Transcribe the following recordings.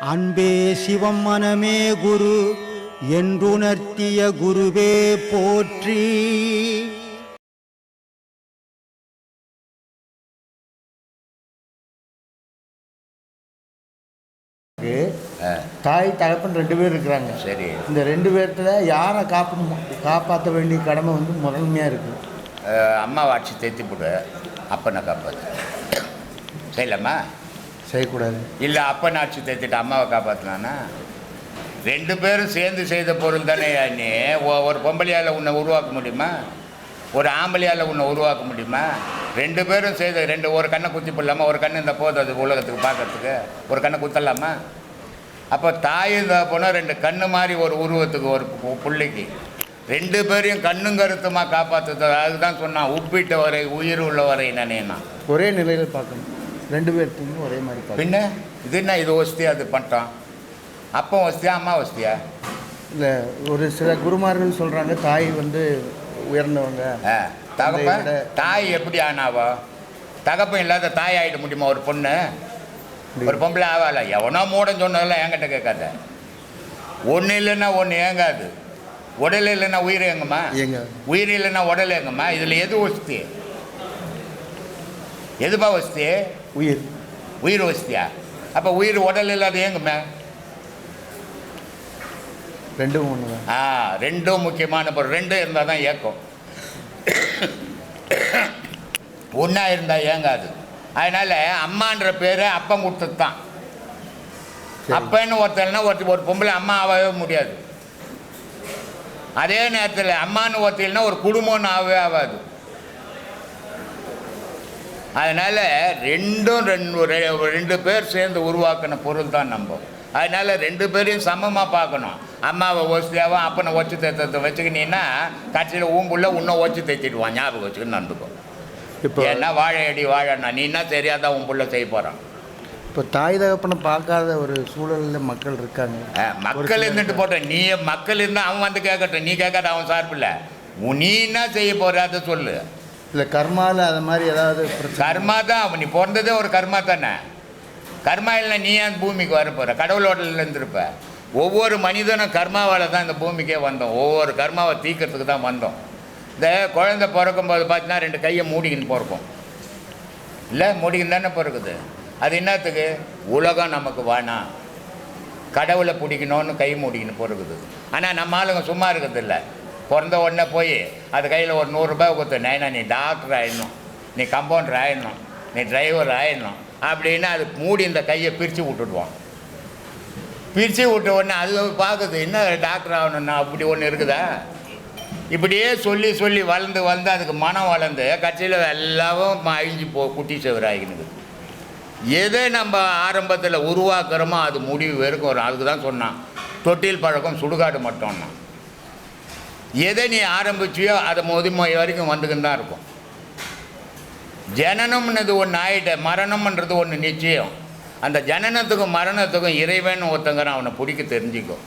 அன்பே சிவம் மனமே குரு என்றுணர்த்திய குருவே போற்றி. தாய் தகப்பன் 2 பேர் இருக்கிறாங்க. சரி, இந்த 2 பேர்த்துல யாரை காப்பாற்ற வேண்டிய கடமை வந்து முதன்மையாக இருக்குது? அம்மாவை அடிச்சு தேத்தி போடு, அப்பனை காப்பாற்று. செய்யலாமா? செய்யக்கூடாது. இல்லை, அப்பனை அடிச்சு தேத்திட்டு அம்மாவை காப்பாற்றினானா? 2 பேரும் சேர்ந்து செய்த பொருள் தானே. நீ ஒரு பொம்பளையால் உன்னை உருவாக்க முடியுமா? ஒரு ஆம்பளையால் உன்னை உருவாக்க முடியுமா? 2 பேரும் செய்த ஒரு கண்ணை குத்தி போடலாமா? ஒரு கண்ணு இந்த போதும் அது உலகத்துக்கு பார்க்கறதுக்கு, ஒரு கண்ணை குத்தலாமா? அப்போ தாய் போனால் 2 கண்ணு மாதிரி ஒரு உருவத்துக்கு ஒரு பிள்ளைக்கு 2 பேரையும் கண்ணும் கருத்துமாக காப்பாற்றுறது. அதுதான் சொன்னான், உப்பிட்ட வரை உயிர் உள்ள வரை நினைனா. ஒரே நிலையில் பார்க்கணும், 2 பேர்த்தையும் ஒரே மாதிரி பார்க்கணும். பின்ன இது என்ன, இது வசதியா அது பண்ணிட்டான்? அப்போ வசதியா அம்மா வசதியா? இல்லை, ஒரு சில குருமார்கள் சொல்கிறாங்க தாய் வந்து உயர்ந்தவங்க. தகப்பன் தாய் எப்படி ஆனாவோ? தகப்பன் இல்லாத தாய் ஆகிட முடியுமா ஒரு பொண்ணு? ஒரு பொம்பளை ஆவால? எவனோ மூடன் சொன்னதெல்லாம் என்கிட்ட கேட்காத. ஒன்று இல்லைன்னா ஒன்று ஏங்காது. உடல் இல்லைன்னா உயிர் ஏங்குமா? உயிர் இல்லைன்னா உடல் ஏங்குமா? இதில் எது வசதி? எதுப்பா வசதி? உயிர். உயிர் வசதியா? அப்போ உயிர் உடல் இல்லாத ஏங்குமே? ரெண்டும் ஒன்று தான். ரெண்டும் முக்கியமான பொருள். 2 இருந்தால் தான் ஏக்கம். ஒன்றா இருந்தால் ஏங்காது. அதனால் அம்மான்ற பேர் அப்பன் கொடுத்தது தான். அப்பன்னு ஒருத்தர்னா ஒரு பொம்பளை அம்மா ஆகவே முடியாது. அதே நேரத்தில் அம்மானு ஒருத்தல்னா ஒரு குடும்பம்னு ஆகவே ஆகாது. அதனால் 2 பேர் சேர்ந்து உருவாக்கின பொருள் தான் நம்ம. அதனால் 2 பேரையும் சமமாக பார்க்கணும். அம்மாவை ஒசியாவும் அப்பனை ஒச்சு தேத்தத்தை வச்சுக்கினீன்னா கட்சியில் ஊம்புள்ள இன்னும் ஒச்சு தேத்திடுவான். ஞாபகம் வச்சுக்கின்னு நடந்துக்கும். இப்போ என்ன வாழை அடி வாழண்ணா, நீ என்ன தெரியாதான் உன் புள்ள செய்ய போகிறான். இப்போ தாய் தகப்பனை பார்க்காத ஒரு சூழலில் மக்கள் இருக்காங்க. மக்கள் இருந்துட்டு போட்டேன், நீ மக்கள் இருந்தால் அவன் வந்து கேட்கட்டும். நீ கேட்காத அவன் சார்பில்லை. நீ என்ன செய்ய போகிற அதை சொல்லு. இல்லை, கர்மாவில் அது மாதிரி ஏதாவது கர்மா தான். நீ பிறந்ததே ஒரு கர்மா தானே. கர்மா இல்லைன்னா நீ ஏன் பூமிக்கு வர போகிற? கடவுளோட்டில் இருந்திருப்ப. ஒவ்வொரு மனிதனும் கர்மாவால் தான் இந்த பூமிக்கே வந்தோம். ஒவ்வொரு கர்மாவை தீக்கிறதுக்கு தான் வந்தோம். இந்த குழந்தை பிறக்கும்போது பார்த்தீங்கன்னா 2 கையை மூடிக்கின்னு பிறக்கும். இல்லை, மூடிக்கின்னு தானே பிறக்குது. அது என்னத்துக்கு? உலகம் நமக்கு வேணாம், கடவுளை பிடிக்கணும்னு கை மூடிக்கின்னு பிறகுது. ஆனால் நம்ம ஆளுங்க சும்மா இருக்கிறது இல்லை. பிறந்த உடனே போய் அது கையில் ஒரு 100 ரூபாய் கொடுத்து, நைனா நீ டாக்டர் ஆகிடணும், நீ கம்பவுண்டர் ஆகிடணும், நீ டிரைவர் ஆகிடணும் அப்படின்னு அது மூடி இந்த கையை பிரித்து விட்டுடுவோம். பிரித்து விட்ட உடனே அது பார்க்குது, என்ன டாக்டர் ஆகணுன்னா அப்படி ஒன்று இருக்குதா? இப்படியே சொல்லி சொல்லி வளர்ந்து அதுக்கு மனம் வளர்ந்து கட்சியில் எல்லாவும் அழிஞ்சு குட்டி செவராகினுது. எதை நம்ம ஆரம்பத்தில் உருவாக்குறோமோ அது முடிவு வரைக்கும் வரும். அதுக்கு தான் சொன்னான், தொட்டில் பழக்கம் சுடுகாடு மட்டும்னா. எதை நீ ஆரம்பிச்சியோ அதை முதுமை வரைக்கும் வந்துக்கின்னு தான் இருக்கும். ஜனனம்ன்றது ஒன்று ஆகிட்ட, மரணம்ன்றது ஒன்று நிச்சயம். அந்த ஜனனத்துக்கும் மரணத்துக்கும் இறைவன் ஒருத்தங்கிறான், அவனை பிடிக்க தெரிஞ்சுக்கும்.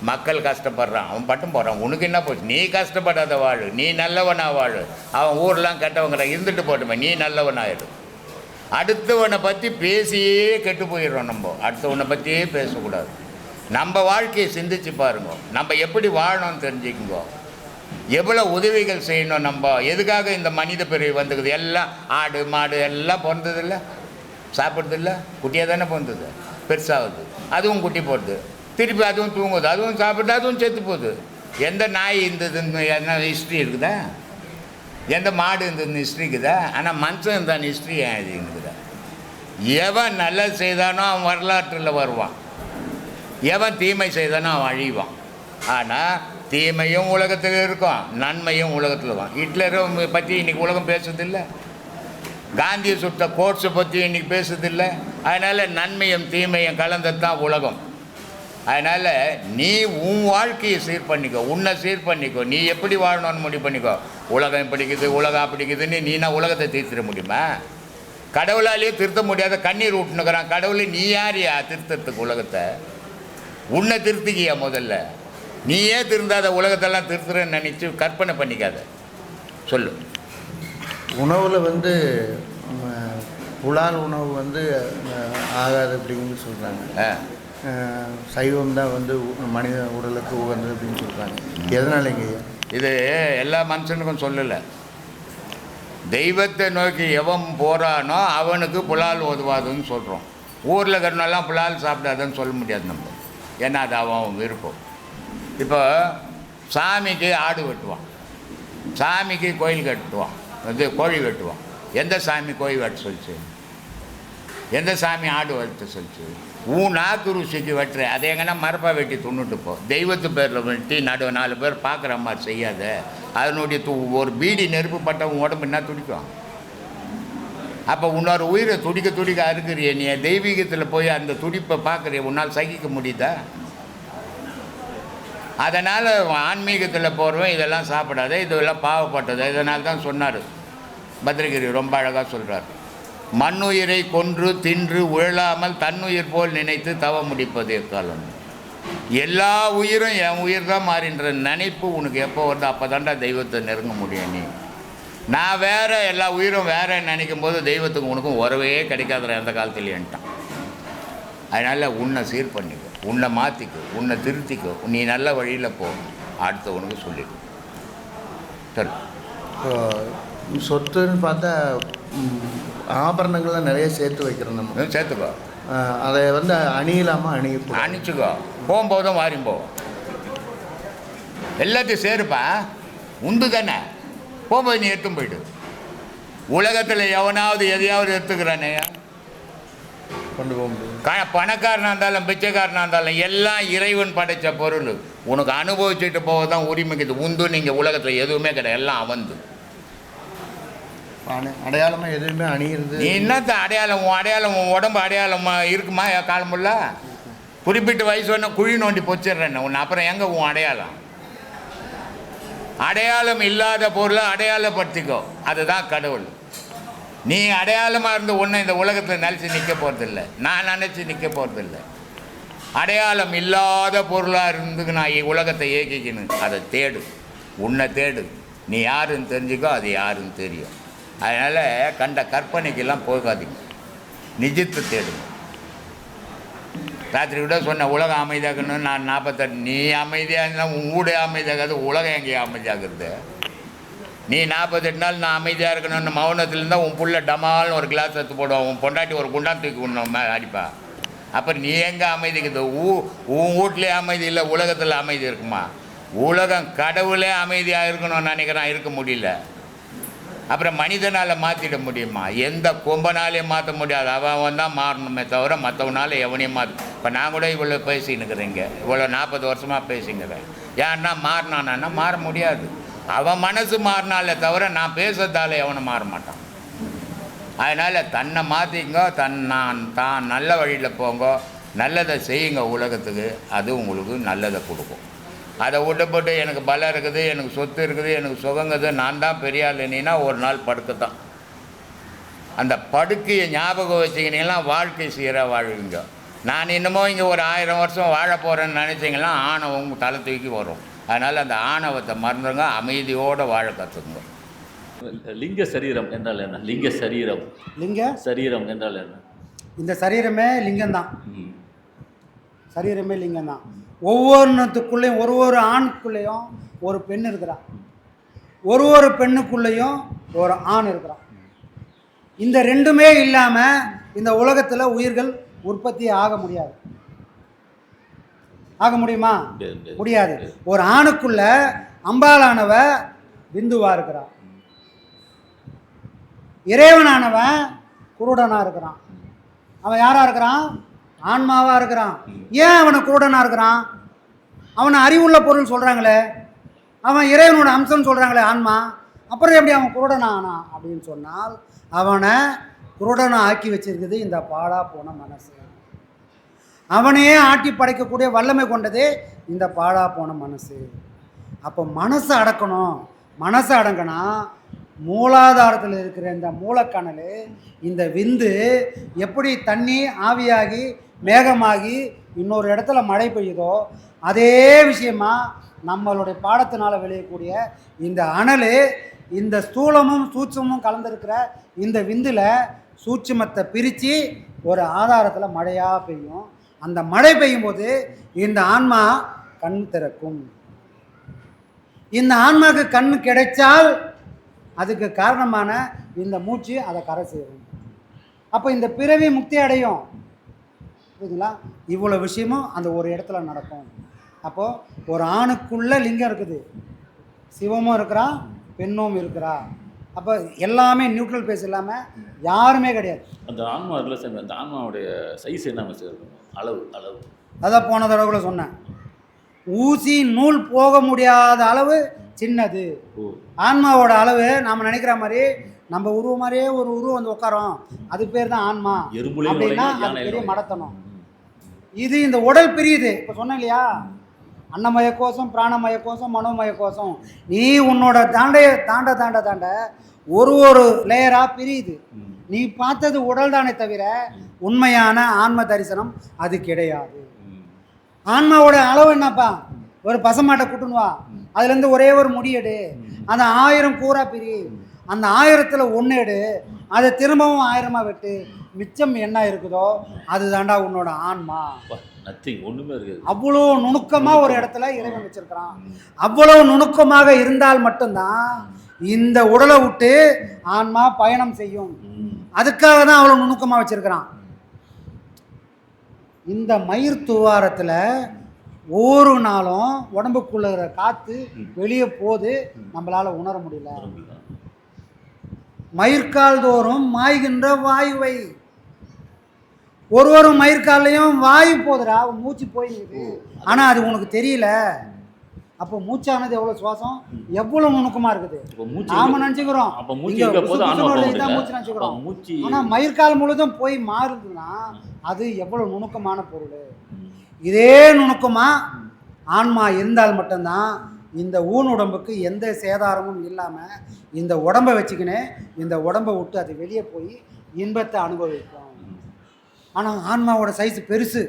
மக்கள் கஷ்டப்படுறான், அவன் பட்டும் போகிறான். உனக்கு என்ன போச்சு? நீ கஷ்டப்படாத வாழு, நீ நல்லவனாக வாழு. அவன் ஊரெலாம் கெட்டவங்கிறான், இருந்துட்டு போட்டுமே, நீ நல்லவனாயிடு. அடுத்தவனை பற்றி பேசியே கெட்டு போயிடுறோம். நம்ம அடுத்தவனை பற்றியே பேசக்கூடாது. நம்ம வாழ்க்கையை சிந்திச்சு பாருங்க. நம்ம எப்படி வாழணும்னு தெரிஞ்சுக்குங்க. எவ்வளோ உதவிகள் செய்யணும். நம்ம எதுக்காக இந்த மனித பிறவி வந்துக்குது? எல்லாம் ஆடு மாடு எல்லாம் பிறந்ததில்லை, சாப்பிட்றதில்ல. குட்டியாக தானே பிறந்தது, பெருசாகுது, அதுவும் குட்டி போடுது, திருப்பி அதுவும் தூங்குது, அதுவும் சாப்பிட்டு அதுவும் செத்து போகுது. எந்த நாய் இருந்ததுன்னு என்ன ஹிஸ்ட்ரி இருக்குதா? எந்த மாடு இருந்ததுன்னு ஹிஸ்ட்ரி இருக்குதா? ஆனால் மனுஷன் இருந்தான் ஹிஸ்ட்ரி இருக்குதா? எவன் நல்லது செய்தானோ அவன் வரலாற்றில் வருவான், எவன் தீமை செய்தானோ அவன் அழிவான். ஆனால் தீமையும் உலகத்தில் இருக்கும், நன்மையும் உலகத்தில் இருக்கும். ஹிட்லரை பற்றி இன்றைக்கி உலகம் பேசுறதில்லை, காந்தியை சுட்ட கோட்ஸை பற்றி இன்றைக்கி பேசுறதில்லை. அதனால் நன்மையும் தீமையும் கலந்தது தான் உலகம். அதனால் நீ உன் வாழ்க்கையை சீர் பண்ணிக்கோ, உன்னை சீர் பண்ணிக்கோ. நீ எப்படி வாழணும்னு முடிவு பண்ணிக்கோ. உலகம் பிடிக்குது, உலகம் பிடிக்குதுன்னு நீனா உலகத்தை தீர்த்திட முடியுமா? கடவுளாலேயே திருத்த முடியாத கண்ணீர் விட்டுனுக்கிறான். கடவுளை நீ யாரையா திருத்தத்துக்கு உலகத்தை? உன்னை திருத்திக்கியா முதல்ல. நீயே திருந்தாத உலகத்தெல்லாம் திருத்துறன்னு நினச்சி கற்பனை பண்ணிக்காத. சொல்லு. உணவில் வந்து புலால் உணவு வந்து ஆகாது அப்படிங்கன்னு சொல்கிறாங்க. சைவம் தான் வந்து மனித உடலுக்கு உகந்தது அப்படின்னு சொல்கிறாங்க. எதனாலங்க ஐயா? இது எல்லா மனுஷனுக்கும் சொல்லலை. தெய்வத்தை நோக்கி எவன் போகிறானோ அவனுக்கு புலால் ஓதுவாதுன்னு சொல்கிறோம். ஊரில் இருக்கிறனாலாம் புலால் சாப்பிடாதுன்னு சொல்ல முடியாது நம்ம, ஏன்னா அது அவன் விருப்பம். இப்போ சாமிக்கு ஆடு வெட்டுவான், சாமிக்கு கோயில் கட்டுவான், இது கோழி வெட்டுவான். எந்த சாமி கோழி வெட்ட சொல்லிச்சு? எந்த சாமி ஆடு வெட்ட சொல்லிச்சு? நாக்கு ருசிக்கு வெட்டுற அதை எங்கன்னா மரப்பாக வெட்டி துண்ணுட்டு போ. தெய்வத்து பேரில் வெட்டி நடுவு 4 பேர் பார்க்குற மாதிரி செய்யாத. அதனுடைய ஒரு பீடி நெருப்பு பட்டவன் உடம்பு என்ன துடிக்கும்? அப்போ உன்னோட உயிரை துடிக்க துடிக்க அறுக்கிறிய நீ தெய்வீகத்தில் போய் அந்த துடிப்பை பார்க்குறிய, உன்னால் சகிக்க முடியுதா? அதனால் ஆன்மீகத்தில் போகிறவன் இதெல்லாம் சாப்பிடாத, இதெல்லாம் பாவப்பட்டது. இதனால் தான் சொன்னார் பத்ரகிரி, ரொம்ப அழகாக சொல்கிறார். மண்ணுயிரை கொன்று தின்று உழலாமல் தன்னுயிர் போல் நினைத்து தவ முடிப்பது எக்காலம். எல்லா உயிரும் என் உயிர் தான் மாறின்ற நினைப்பு உனக்கு எப்போ வருது அப்போ தாண்டா தெய்வத்தை நெருங்க முடியும். நீ நான் வேறு, எல்லா உயிரும் வேறு நினைக்கும் போது தெய்வத்துக்கு உனக்கும் உறவே கிடைக்காத எந்த காலத்துலேன்ட்டான். அதனால் உன்னை சீர் பண்ணிக்கோ, உன்னை மாற்றிக்கோ, உன்னை திருத்திக்கோ, நீ நல்ல வழியில் போ, அடுத்தவனுக்கு சொல்லிடு. சரி, சொத்துன்னு பார்த்தா ஆபரணங்கள்லாம் நிறைய சேர்த்து வைக்கிறோம். நம்ம சேர்த்துக்கோ, அதை வந்து அணியலாமா? அணிச்சுக்கோ, போகும்போதும் வாரியும் போவோம். எல்லாத்தையும் சேருப்பா, உண்டு தானே. போகும்போது நீ எடுத்தும் போயிடு. உலகத்தில் எவனாவது எதையாவது எடுத்துக்கிறானே, கொண்டு போக முடியும். பணக்காரனாக இருந்தாலும் பிச்சைக்காரனாக இருந்தாலும் எல்லாம் இறைவன் படைத்த பொருள். உனக்கு அனுபவிச்சுட்டு போக தான் உரிமைக்குது. உண்டு நீங்கள் உலகத்தில் எதுவுமே கிடையாது, எல்லாம் அவந்து. அடையாளமாக எதுவுமே அணியிறது நீ என்னத்த அடையாளம்? உன் அடையாளம், உன் உடம்பு அடையாளம் இருக்குமா? காலமுள்ள குறிப்பிட்ட வயசு ஒன்று குழி நோண்டி பொச்சிடுறேன் உன்னை, அப்புறம் எங்கே உன் அடையாளம்? அடையாளம் இல்லாத பொருளை அடையாளப்படுத்திக்கோ, அதுதான் கடவுள். நீ அடையாளமாக இருந்து ஒன்று இந்த உலகத்தில் நினச்சி நிற்க போகிறதில்ல, நான் நினச்சி நிற்க போகிறதில்ல. அடையாளம் இல்லாத பொருளாக இருந்து நான் உலகத்தை இயக்கிக்கணும். அதை தேடு, உன்னை தேடு. நீ யாருன்னு தெரிஞ்சுக்கோ, அது யாருன்னு தெரியும். அதனால் கண்ட கற்பனைக்கெல்லாம் போகாதீங்க, நிஜத்தை தேடுங்க. ராத்திரி கூட சொன்ன உலகம் அமைதியாகணும்னு. நான் 48, நீ அமைதியாக இருந்தால் உன் ஊடே அமைதியாகாது, உலகம் எங்கேயும் அமைதியாகிறது. நீ 48 நாள் நான் அமைதியாக இருக்கணும்னு மௌனத்தில் இருந்தால் உன் புள்ள டமால்னு ஒரு கிளாஸ் எடுத்து போடுவான், உன் பொண்டாட்டி ஒரு குண்டான் தூக்கி விடணும் அடிப்பா. அப்புறம் நீ எங்கே அமைதிக்குது? உன் வீட்லேயே அமைதி இல்லை, உலகத்தில் அமைதி இருக்குமா? உலகம் கடவுளே அமைதியாக இருக்கணும்னு நினைக்கிறான், இருக்க முடியல. அப்புறம் மனிதனால் மாற்றிட முடியுமா? எந்த கொம்பனாலையும் மாற்ற முடியாது. அவன் தான் மாறணுமே தவிர மற்றவனால எவனையும் மாற்ற. இப்போ நான் கூட இவ்வளோ பேசினுக்கிறேங்க, இவ்வளோ 40 வருஷமாக பேசிங்கிறேன். ஏன்னா மாறினானா மாற முடியாது. அவன் மனசு மாறினாலே தவிர நான் பேசுறதால எவனை மாற மாட்டான். அதனால் தன்னை மாற்றிங்க, தான் நல்ல வழியில் போங்க, நல்லதை செய்யுங்க உலகத்துக்கு. அது உங்களுக்கு நல்லதை கொடுக்கும். அதை விட்டுப்பட்டு எனக்கு பலம் இருக்குது, எனக்கு சொத்து இருக்குது, எனக்கு சுகங்குது, நான் தான் பெரிய ஆளுனா ஒரு நாள் படுக்கத்தான். அந்த படுக்கையை ஞாபகம் வச்சிங்கன்னா வாழ்க்கை சீராக வாழ்வீங்க. நான் இன்னமும் இங்கே ஒரு 1000 வருஷம் வாழ போகிறேன்னு நினச்சிங்கன்னா ஆணவம் தலை தூக்கி வரும். அதனால் அந்த ஆணவத்தை மறந்துங்க, அமைதியோடு வாழ கற்றுக்குங்க. லிங்க சரீரம் என்றால் என்ன? லிங்க சரீரம், லிங்க சரீரம் என்றால் என்ன? இந்த சரீரமே லிங்கம்தான். சரீரமே லிங்கம்தான். ஒவ்வொன்றுத்துக்குள்ளேயும் ஒரு ஆணுக்குள்ளேயும் ஒரு பெண் இருக்கிறான், ஒரு பெண்ணுக்குள்ளேயும் ஒரு ஆண் இருக்கிறான். இந்த ரெண்டுமே இல்லாமல் இந்த உலகத்தில் உயிர்கள் உற்பத்தி ஆக முடியாது. ஆக முடியுமா? முடியாது. ஒரு ஆணுக்குள்ள அம்பாலானவ பிந்துவா இருக்கிறான், இறைவனானவன் குருடனா இருக்கிறான். அவன் யாரா இருக்கிறான்? ஆன்மாவா இருக்கிறான். ஏன் அவனை குருடனா இருக்கிறான்? அவனை அறிவுள்ள பொருள் சொல்றாங்களே, அவன் இறைவனோட அம்சம் சொல்றாங்களே ஆன்மா, அப்புறம் எப்படி அவன் குருடனா ஆனா அப்படின்னு சொன்னால், அவனை குருடனை ஆக்கி வச்சிருக்குது இந்த பாழா போன மனசு. அவனையே ஆட்டி படைக்கக்கூடிய வல்லமை கொண்டதே இந்த பாழா போன மனசு. அப்போ மனசை அடக்கணும். மனசை அடங்கினா மூலாதாரத்தில் இருக்கிற இந்த மூலக்கணல், இந்த விந்து எப்படி தண்ணி ஆவியாகி மேகமாகி இன்னொரு இடத்துல மழை பெய்யுதோ, அதே விஷயமா நம்மளுடைய பாடத்தினால் விளையக்கூடிய இந்த அனல், இந்த ஸ்தூலமும் சூட்சமும் கலந்துருக்கிற இந்த விந்தில் சூட்சுமத்தை பிரித்து ஒரு ஆதாரத்தில் மழையாக பெய்யும். அந்த மழை பெய்யும் போது இந்த ஆன்மா கண் திறக்கும். இந்த ஆன்மாவுக்கு கண் கிடைச்சால் அதுக்கு காரணமான இந்த மூச்சு அதை கரை சேரும். அப்போ இந்த பிறவி முக்தி அடையும். புரியுதுங்களா? இவ்வளோ விஷயமும் அந்த ஒரு இடத்துல நடக்கும். அப்போது ஒரு ஆணுக்குள்ள லிங்கம் இருக்குது, சிவமும் இருக்கிறா, பெண்ணும் இருக்கிறா. அப்போ எல்லாமே நியூட்ரல் பேஸ் இல்லாமல் யாருமே கிடையாது. அந்த ஆன்மா இருக்குல்ல சார், அந்த ஆன்மாவுடைய சைஸ் என்ன சார் இருக்கும்? அளவு அளவு அதான் போன தடவை கூட சொன்னேன். ஊசி நூல் போக முடியாத அளவு சின்னது ஆன்மாவோட அளவு. நாம் நினைக்கிற மாதிரி நம்ம உருவம் மாதிரியே ஒரு உருவம் வந்து உட்காரோம், அது பேர் தான் ஆன்மா அப்படின்னா அது பெரிய மடத்தனம். இது இந்த உடல் பிரியுது. இப்போ சொன்னேன் இல்லையா, அன்னமய கோஷம், பிராணமய கோஷம், மனோமய கோஷம். நீ உன்னோட தாண்ட தாண்ட தாண்ட ஒரு ஒரு லேயராக பிரியுது. நீ பார்த்தது உடல் தானே தவிர உண்மையான ஆன்ம தரிசனம் அது கிடையாது. ஆன்மாவோட அளவு என்னப்பா, ஒரு பசமாட்டை கூட்டுன்னு வா, அதுலேருந்து ஒரே ஒரு முடி எடு, அந்த 1000 கூறா பிரி, அந்த 1000ல் 1 எடு, அதை திரும்பவும் 1000 வெட்டு, மிச்சம் என்ன இருக்குதோ அது தாண்டா உன்னோட ஆன்மா. ஒன்றுமே இருக்காது. அவ்வளோ நுணுக்கமாக ஒரு இடத்துல இறைவன் வச்சிருக்கிறான். அவ்வளோ நுணுக்கமாக இருந்தால் மட்டும்தான் இந்த உடலை விட்டு ஆன்மா பயணம் செய்யும். அதுக்காக தான் அவ்வளோ நுணுக்கமாக வச்சிருக்கிறான். இந்த மயிர் துவாரத்தில் ஒவ்வொரு நாளும் உடம்புக்குள்ள காற்று வெளியே போது நம்மளால் உணர முடியல. மயிர்கால் தோறும் மாய்கின்ற வாயுவை, ஒரு மயிர்காலையும் வாயு போதுடா, மூச்சு போயிடுது, ஆனால் அது உனக்கு தெரியல. அப்போ மூச்சானது எவ்வளோ சுவாசம், எவ்வளோ நுணுக்கமாக இருக்குது. நாம நினச்சிக்கிறோம் மூச்சு நினச்சிக்கிறோம், ஆனால் மயிர்கால் முழுதும் போய் மாறுதுன்னா அது எவ்வளோ நுணுக்கமான பொருள். இதே நுணுக்கமாக ஆன்மா இருந்தால் மட்டும்தான் இந்த ஊன் உடம்புக்கு எந்த சேதாரமும் இல்லாமல் இந்த உடம்பை வச்சுக்கினே இந்த உடம்பை விட்டு அது வெளியே போய் இன்பத்தை அனுபவிக்கும். ஆனால் ஆன்மாவோட சைஸ் பெருசு,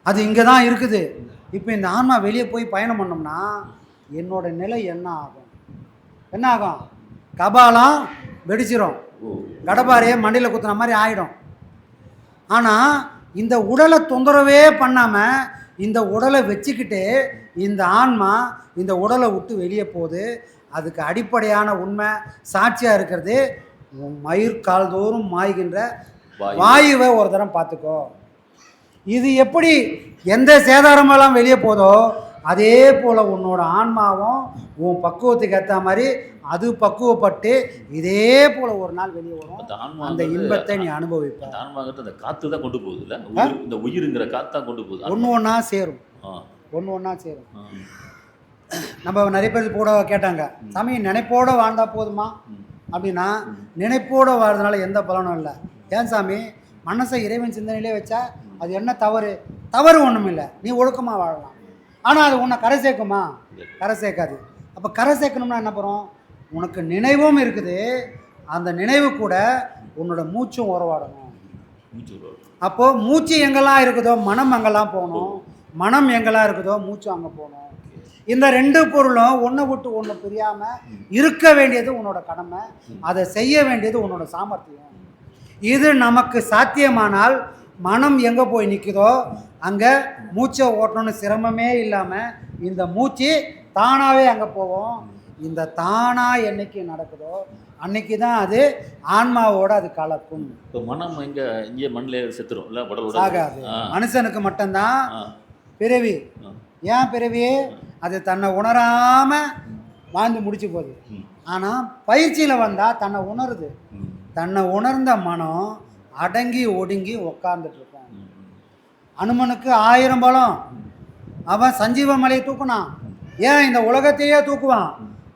அது இங்கே தான் இருக்குது. இப்போ இந்த ஆன்மா வெளியே போய் பயணம் பண்ணோம்னா என்னோட நிலை என்ன ஆகும்? கபாலம் வெடிச்சிரும், கடபாரையே மண்டியில் குத்துன மாதிரி ஆகிடும். ஆனால் இந்த உடலை தொந்தரவே பண்ணாமல் இந்த உடலை வச்சுக்கிட்டு இந்த ஆன்மா இந்த உடலை விட்டு வெளியே போகுது. அதுக்கு அடிப்படையான உண்மை சாட்சியாக இருக்கிறது மயிர்கால் தோறும் மாய்கின்ற வாயுவை ஒரு தரம் பார்த்துக்கோ. இது எப்படி எந்த சேதாரமெல்லாம் வெளியே போதோ அதே போல் உன்னோட ஆன்மாவும் உன் பக்குவத்துக்கு ஏற்ற மாதிரி அது பக்குவப்பட்டு இதே போல் ஒரு நாள் வெளியே வரும். அந்த இன்பத்தை நீ அனுபவிப்ப. அந்த காற்று தான் கொண்டு போகுது, இல்லை இந்த உயிருங்கிற காற்று தான் கொண்டு போகுது. ஒன்று ஒன்றா சேரும். நம்ம நிறைய பேர் கூட கேட்டாங்க, சாமி நினைப்போடு வாழ்ந்தால் போதுமா அப்படின்னா, நினைப்போடு வாழ்றதுனால எந்த பலனும் இல்லை. ஏன் சாமி, மனசை இறைவன் சிந்தனையிலே வச்சா அது என்ன தவறு ஒன்றும் இல்லை, நீ ஒழுக்கமாக வாழலாம். ஆனால் அது உன்னை கரை சேர்க்குமா? கரை சேர்க்காது. அப்போ கரை சேர்க்கணும்னா என்ன பண்ணுறோம்? உனக்கு நினைவும் இருக்குது, அந்த நினைவு கூட உன்னோட மூச்சும் உறவாடணும். அப்போது மூச்சு எங்கெல்லாம் இருக்குதோ மனம் அங்கெல்லாம் போகணும், மனம் எங்கெல்லாம் இருக்குதோ மூச்சு அங்கே போகணும். இந்த 2 பொருளும் ஒன்றை விட்டு ஒன்று பிரியாமல் இருக்க வேண்டியது உன்னோட கடமை, அதை செய்ய வேண்டியது உன்னோட சாமர்த்தியம். இது நமக்கு சாத்தியமானால் மனம் எங்கே போய் நிற்குதோ அங்கே மூச்சை ஓட்டணும்னு சிரமமே இல்லாமல் இந்த மூச்சு தானாகவே அங்கே போவோம். இந்த தானாக என்னைக்கு நடக்குதோ அன்னைக்கு தான் அது ஆன்மாவோடு அது கலக்கும். இப்போ மனம் இங்கே மண்ணில் செத்துரும் இல்லை, உடல் ஆகாது. மனுஷனுக்கு மட்டும்தான் பிறவி. ஏன் பிறவி? அது தன்னை உணராமல் வாழ்ந்து முடிச்சு போகுது. ஆனால் பயிற்சியில் வந்தால் தன்னை உணருது. தன்னை உணர்ந்த மனம் அடங்கி ஒடுங்கி உக்காந்துட்டு இருக்கான். அனுமனுக்கு 1000 பலம், அவன் சஞ்சீவ மலையை தூக்குனான். ஏன் இந்த உலகத்தையே தூக்குவான்?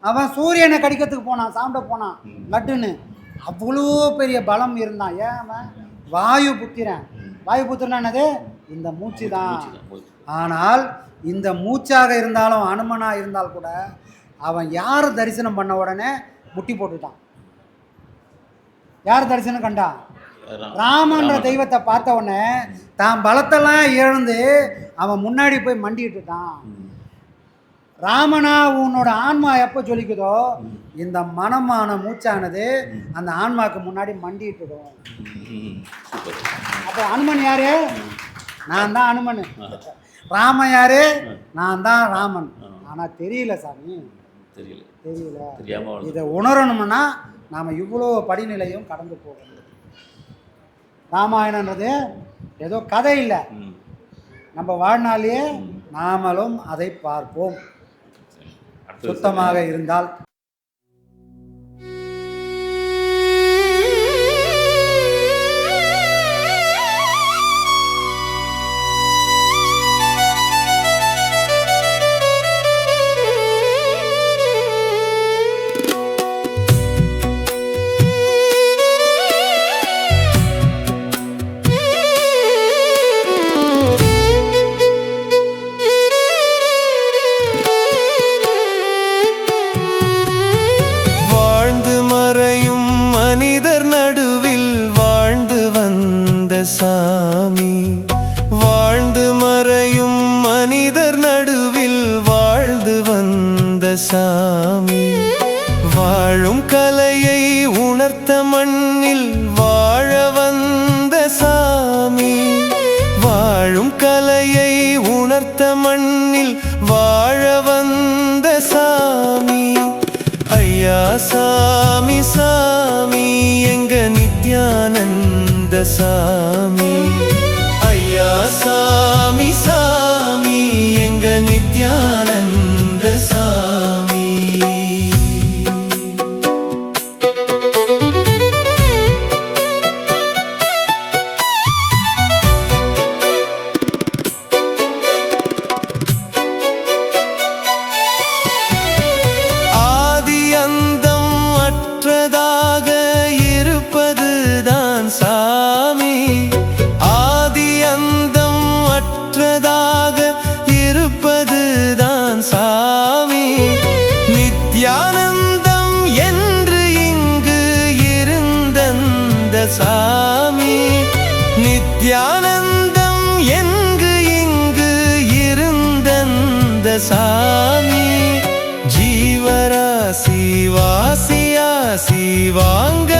அவன் சூரியனை கடிக்கிறதுக்கு போனான், சாப்பிட போனான் லட்டுன்னு. அவ்வளோ பெரிய பலம் இருந்தான். ஏன் அவன் வாயு புத்திரன் என்னது? இந்த மூச்சு தான். ஆனால் இந்த மூச்சாக இருந்தாலும் அனுமனாக இருந்தால் கூட அவன் யார் தரிசனம் பண்ண உடனே முட்டி போட்டுட்டான். யார் தரிசனம் கண்டான்? ராமன்ற தெய்வத்தை பார்த்த உடனே தான் பலத்தெல்லாம் இழந்து அவன் முன்னாடி போய் மண்டிட்டுட்டான். ராமனா உன்னோட ஆன்மா எப்போ ஜொலிக்குதோ இந்த மனமான மூச்சானது அந்த ஆன்மாவுக்கு முன்னாடி மண்டிட்டுடும். அப்போ அனுமன் யாரு? நான் தான் அனுமன். ராமன் யாரு? நான் தான் ராமன். ஆனால் தெரியல சாமி, தெரியல. தெரியல. தெரியாம இதை உணரணும்னா நாம் இவ்வளோ படிநிலையும் கடந்து போகணும். ராமாயணன்றது ஏதோ கதை இல்லை, நம்ம வாழ்நாளையே நாமளும் அதை பார்ப்போம் சுத்தமாக இருந்தால். சாமி வாழ்ந்து மறையும் மனிதர் நடுவில் வாழ்ந்து வந்த சாமி, வாழும் கலையை உணர்த்த மண்ணில் வாழ வந்த சாமி, வாழும் கலையை உணர்த்த மண்ணில் வாழ வந்த சாமி. ஐயா சாமி சாமி எங்க நித்யானந்த சாமி, ஐயா சாமி சாமி எங்க நித்யானந்த சாமி. ஆதி அந்தம் அற்றதாக இருப்பதுதான் சாமி, ஆதி அந்தம் அற்றதாக இருப்பதுதான் சாமி. நித்யானந்தம் என்று இங்கு இருந்தந்த சாமி, நித்யானந்தம் எங்கு இங்கு இருந்தந்த சாமி. ஜீவராசி வாசியாசி வாங்க